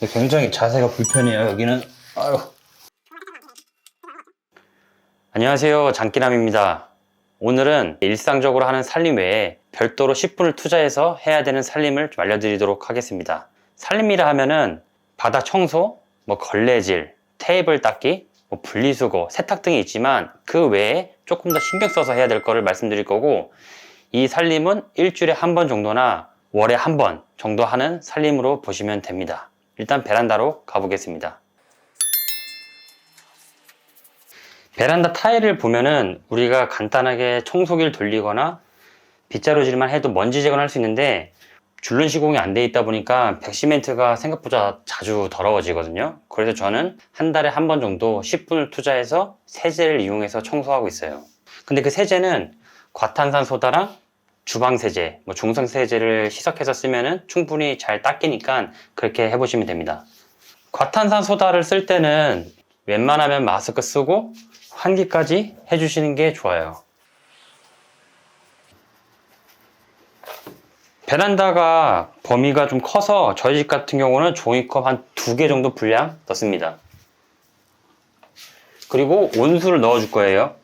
굉장히 자세가 불편해요. 여기는. 아유. 안녕하세요, 장기남입니다. 오늘은 일상적으로 하는 살림 외에 별도로 10분을 투자해서 해야 되는 살림을 좀 알려드리도록 하겠습니다. 살림이라 하면은 바닥 청소, 걸레질, 테이블 닦기, 분리수거, 세탁 등이 있지만 그 외에 조금 더 신경 써서 해야 될 거를 말씀드릴 거고, 이 살림은 일주일에 한 번 정도나 월에 한 번 정도 하는 살림으로 보시면 됩니다. 일단 베란다로 가보겠습니다. 베란다 타일을 보면은 우리가 간단하게 청소기를 돌리거나 빗자루질만 해도 먼지 제거를 할 수 있는데, 줄눈 시공이 안 돼 있다 보니까 백시멘트가 생각보다 자주 더러워지거든요. 그래서 저는 한 달에 한 번 정도 10분을 투자해서 세제를 이용해서 청소하고 있어요. 근데 그 세제는 과탄산 소다랑 주방세제, 중성세제를 희석해서 쓰면은 충분히 잘 닦이니까 그렇게 해보시면 됩니다. 과탄산 소다를 쓸 때는 웬만하면 마스크 쓰고 환기까지 해주시는 게 좋아요. 베란다가 범위가 좀 커서 저희 집 같은 경우는 종이컵 한 2개 정도 분량 넣습니다. 그리고 온수를 넣어줄 거예요.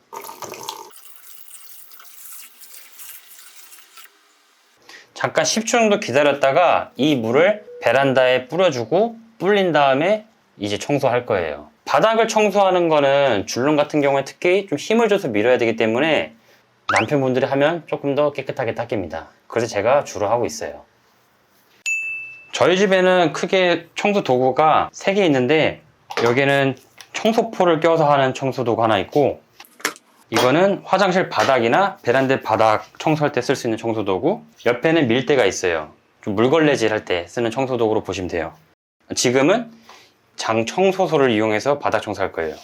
잠깐 10초 정도 기다렸다가 이 물을 베란다에 뿌려주고 불린 다음에 이제 청소할 거예요. 바닥을 청소하는 거는 줄눈 같은 경우에 특히 좀 힘을 줘서 밀어야 되기 때문에 남편분들이 하면 조금 더 깨끗하게 닦입니다. 그래서 제가 주로 하고 있어요. 저희 집에는 크게 청소 도구가 3개 있는데, 여기는 청소포를 껴서 하는 청소 도구 하나 있고, 이거는 화장실 바닥이나 베란다 바닥 청소할 때 쓸 수 있는 청소 도구, 옆에는 밀대가 있어요. 좀 물걸레질 할 때 쓰는 청소 도구로 보시면 돼요. 지금은 장 청소소를 이용해서 바닥 청소할 거예요.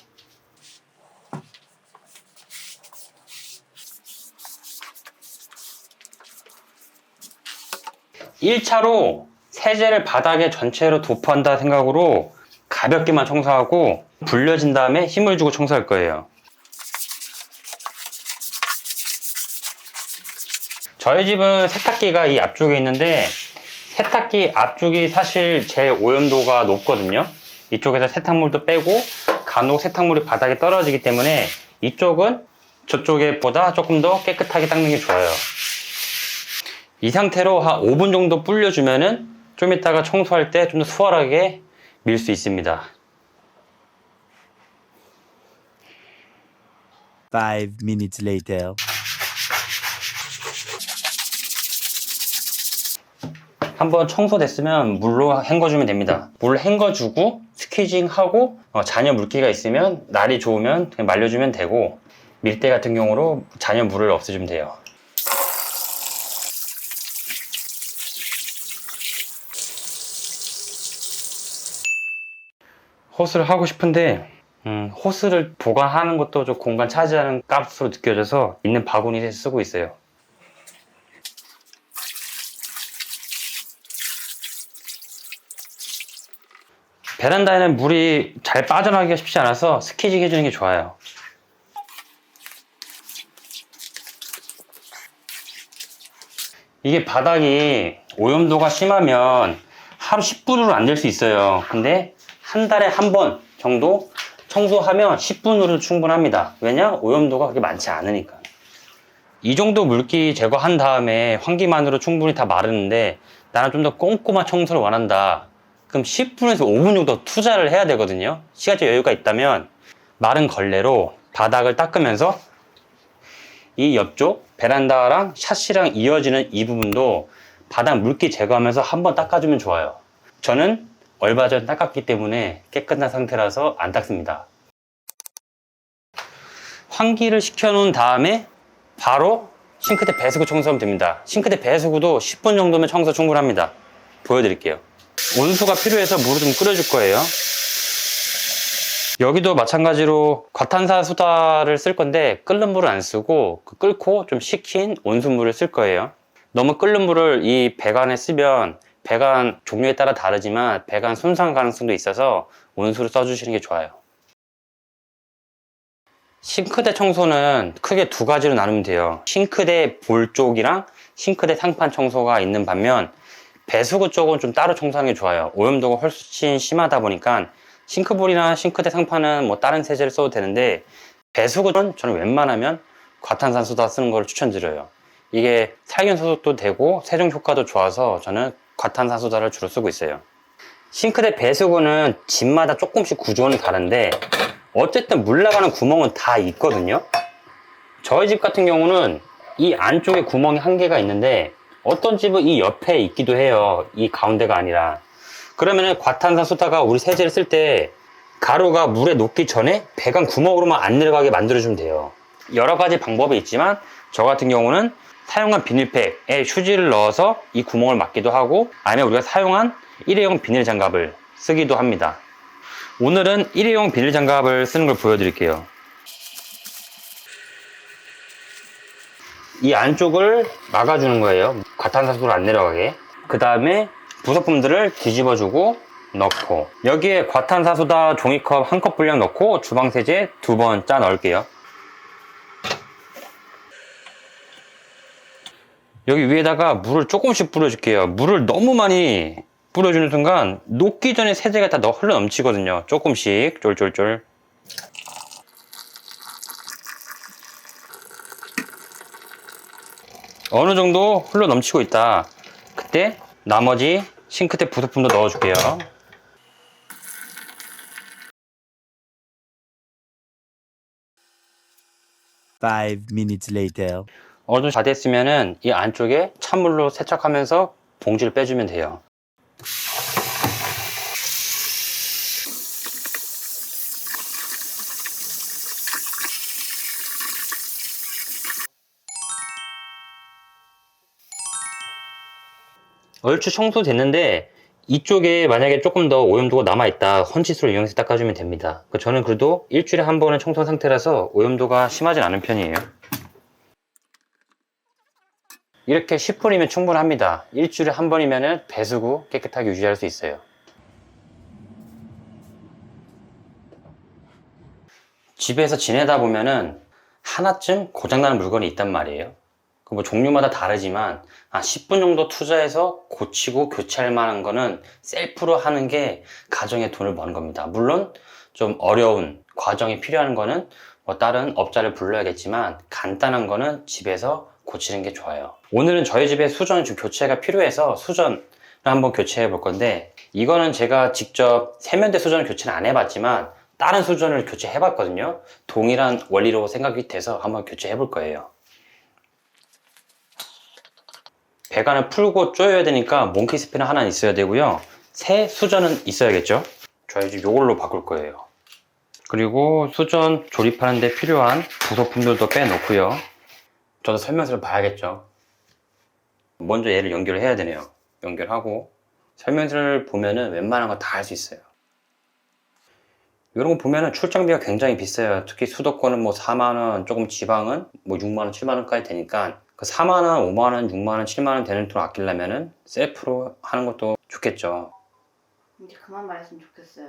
(1차로) 세제를 바닥에 전체로 도포한다 생각으로 가볍게만 청소하고 불려진 다음에 힘을 주고 청소할 거예요. 저희 집은 세탁기가 이 앞쪽에 있는데, 세탁기 앞쪽이 사실 제일 오염도가 높거든요. 이쪽에서 세탁물도 빼고 간혹 세탁물이 바닥에 떨어지기 때문에 이쪽은 저쪽에 보다 조금 더 깨끗하게 닦는 게 좋아요. 이 상태로 한 5분 정도 불려주면은 좀 이따가 청소할 때 좀 더 수월하게 밀 수 있습니다. 5 minutes later. 한번 청소됐으면 물로 헹궈주면 됩니다. 물 헹궈주고 스퀴징하고 잔여 물기가 있으면 날이 좋으면 그냥 말려주면 되고, 밀대 같은 경우로 잔여 물을 없애주면 돼요. 호스를 하고 싶은데 호스를 보관하는 것도 좀 공간 차지하는 값으로 느껴져서 있는 바구니에 쓰고 있어요. 베란다에는 물이 잘 빠져나가기가 쉽지 않아서 스퀴징 해주는 게 좋아요. 이게 바닥이 오염도가 심하면 하루 10분으로 안 될 수 있어요. 근데 한 달에 한 번 정도 청소하면 10분으로 충분합니다. 왜냐? 오염도가 그렇게 많지 않으니까. 이 정도 물기 제거한 다음에 환기만으로 충분히 다 마르는데, 나는 좀 더 꼼꼼한 청소를 원한다. 그럼 10분에서 5분 정도 투자를 해야 되거든요. 시간적 여유가 있다면 마른 걸레로 바닥을 닦으면서 이 옆쪽 베란다랑 샤시랑 이어지는 이 부분도 바닥 물기 제거하면서 한번 닦아주면 좋아요. 저는 얼마 전 닦았기 때문에 깨끗한 상태라서 안 닦습니다. 환기를 시켜놓은 다음에 바로 싱크대 배수구 청소하면 됩니다. 싱크대 배수구도 10분 정도면 청소 충분합니다. 보여드릴게요. 온수가 필요해서 물을 좀 끓여줄 거예요. 여기도 마찬가지로 과탄산 소다를 쓸 건데 끓는 물은 안 쓰고 끓고 좀 식힌 온수물을 쓸 거예요. 너무 끓는 물을 이 배관에 쓰면 배관 종류에 따라 다르지만 배관 손상 가능성도 있어서 온수를 써주시는 게 좋아요. 싱크대 청소는 크게 2가지로 나누면 돼요. 싱크대 볼 쪽이랑 싱크대 상판 청소가 있는 반면, 배수구 쪽은 좀 따로 청소하는 게 좋아요. 오염도가 훨씬 심하다 보니까 싱크볼이나 싱크대 상판은 뭐 다른 세제를 써도 되는데 배수구는 저는 웬만하면 과탄산소다 쓰는 걸 추천드려요. 이게 살균 소독도 되고 세정 효과도 좋아서 저는 과탄산소다를 주로 쓰고 있어요. 싱크대 배수구는 집마다 조금씩 구조는 다른데 어쨌든 물 나가는 구멍은 다 있거든요. 저희 집 같은 경우는 이 안쪽에 구멍이 한 개가 있는데 어떤 집은 이 옆에 있기도 해요. 이 가운데가 아니라. 그러면은 과탄산소다가 우리 세제를 쓸 때 가루가 물에 녹기 전에 배관 구멍으로만 안 내려가게 만들어주면 돼요. 여러 가지 방법이 있지만 저 같은 경우는 사용한 비닐팩에 휴지를 넣어서 이 구멍을 막기도 하고 아니면 우리가 사용한 일회용 비닐 장갑을 쓰기도 합니다. 오늘은 일회용 비닐 장갑을 쓰는 걸 보여드릴게요. 이 안쪽을 막아주는 거예요. 과탄산소를 안 내려가게. 그 다음에 부속품들을 뒤집어주고 넣고 여기에 과탄산소다 종이컵 1컵 분량 넣고 주방세제 2번 짜 넣을게요. 여기 위에다가 물을 조금씩 뿌려줄게요. 물을 너무 많이 뿌려주는 순간 녹기 전에 세제가 다 흘러 넘치거든요. 조금씩 쫄쫄쫄. 어느 정도 흘러 넘치고 있다. 그때 나머지 싱크대 부속품도 넣어줄게요. Five minutes later. 어느 정도 다 됐으면은 이 안쪽에 찬물로 세척하면서 봉지를 빼주면 돼요. 얼추 청소됐는데 이쪽에 만약에 조금 더 오염도가 남아있다 헌칫솔을 이용해서 닦아주면 됩니다. 저는 그래도 일주일에 한 번은 청소한 상태라서 오염도가 심하진 않은 편이에요. 이렇게 10분이면 충분합니다. 일주일에 한 번이면 배수구 깨끗하게 유지할 수 있어요. 집에서 지내다 보면은 하나쯤 고장나는 물건이 있단 말이에요. 뭐 종류마다 다르지만 10분 정도 투자해서 고치고 교체할 만한 거는 셀프로 하는 게 가정에 돈을 버는 겁니다. 물론 좀 어려운 과정이 필요한 거는 뭐 다른 업자를 불러야겠지만 간단한 거는 집에서 고치는 게 좋아요. 오늘은 저희 집에 수전 좀 교체가 필요해서 수전을 한번 교체해 볼 건데 이거는 제가 직접 세면대 수전 교체는 안 해봤지만 다른 수전을 교체해 봤거든요. 동일한 원리로 생각이 돼서 한번 교체해 볼 거예요. 배관을 풀고 조여야 되니까 몽키 스피너 하나 있어야 되고요. 새 수전은 있어야겠죠. 저희 집 요걸로 바꿀 거예요. 그리고 수전 조립하는 데 필요한 부속품들도 빼놓고요. 저도 설명서를 봐야겠죠. 먼저 얘를 연결을 해야 되네요. 연결하고 설명서를 보면은 웬만한 거 다 할 수 있어요. 이런 거 보면은 출장비가 굉장히 비싸요. 특히 수도권은 뭐 4만원, 조금 지방은 뭐 6만원, 7만원까지 되니까 그 4만원, 5만원, 6만원, 7만원 되는 돈 아끼려면은 셀프로 하는 것도 좋겠죠. 이제 그만 말했으면 좋겠어요.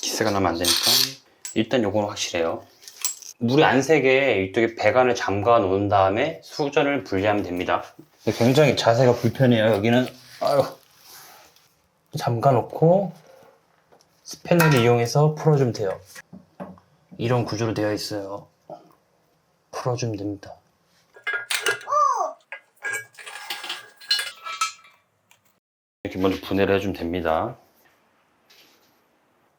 기스가 나면 안 되니까 일단 요거는 확실해요. 물이 안 새게 이쪽에 배관을 잠가 놓은 다음에 수전을 분리하면 됩니다. 굉장히 자세가 불편해요. 여기는 잠가 놓고 스패너를 이용해서 풀어주면 돼요. 이런 구조로 되어 있어요. 풀어주면 됩니다. 이렇게 먼저 분해를 해주면 됩니다.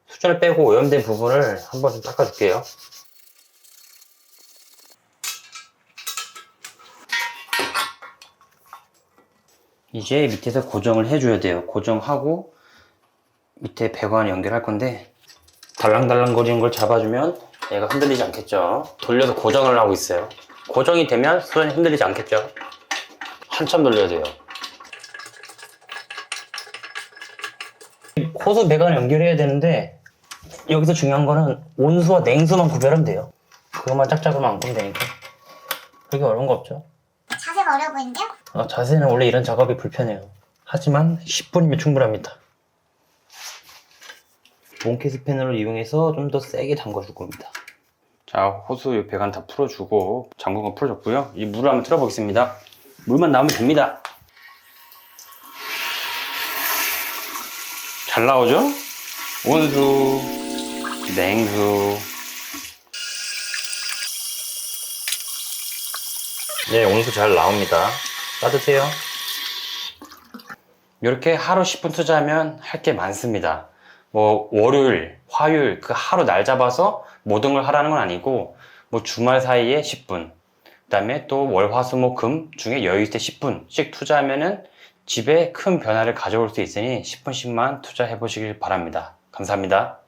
수전을 빼고 오염된 부분을 한번 좀 닦아줄게요. 이제 밑에서 고정을 해줘야 돼요. 고정하고 밑에 배관 연결할 건데 달랑달랑 거리는 걸 잡아주면 얘가 흔들리지 않겠죠. 돌려서 고정을 하고 있어요. 고정이 되면 수전이 흔들리지 않겠죠. 한참 돌려야 돼요. 호수 배관을 연결해야 되는데 여기서 중요한 거는 온수와 냉수만 구별하면 돼요. 그것만 짝짝으로 안 꾸면 되니까 그렇게 어려운 거 없죠. 자세가 어려 보이는데요? 자세는 원래 이런 작업이 불편해요. 하지만 10분이면 충분합니다. 몽키 스패너를 이용해서 좀 더 세게 담궈줄 겁니다. 자, 호수 이 배관 다 풀어주고 잠그건 풀어줬고요. 이 물을 한번 틀어보겠습니다. 물만 나오면 됩니다. 잘 나오죠? 온수, 냉수. 네, 온수 잘 나옵니다. 따뜻해요. 이렇게 하루 10분 투자하면 할 게 많습니다. 뭐 월요일, 화요일 그 하루 날 잡아서 모든 걸 하라는 건 아니고 뭐 주말 사이에 10분, 그다음에 또 월, 화, 수, 목, 금 중에 여유 있을 때 10분씩 투자하면은 집에 큰 변화를 가져올 수 있으니 10분씩만 투자해 보시길 바랍니다. 감사합니다.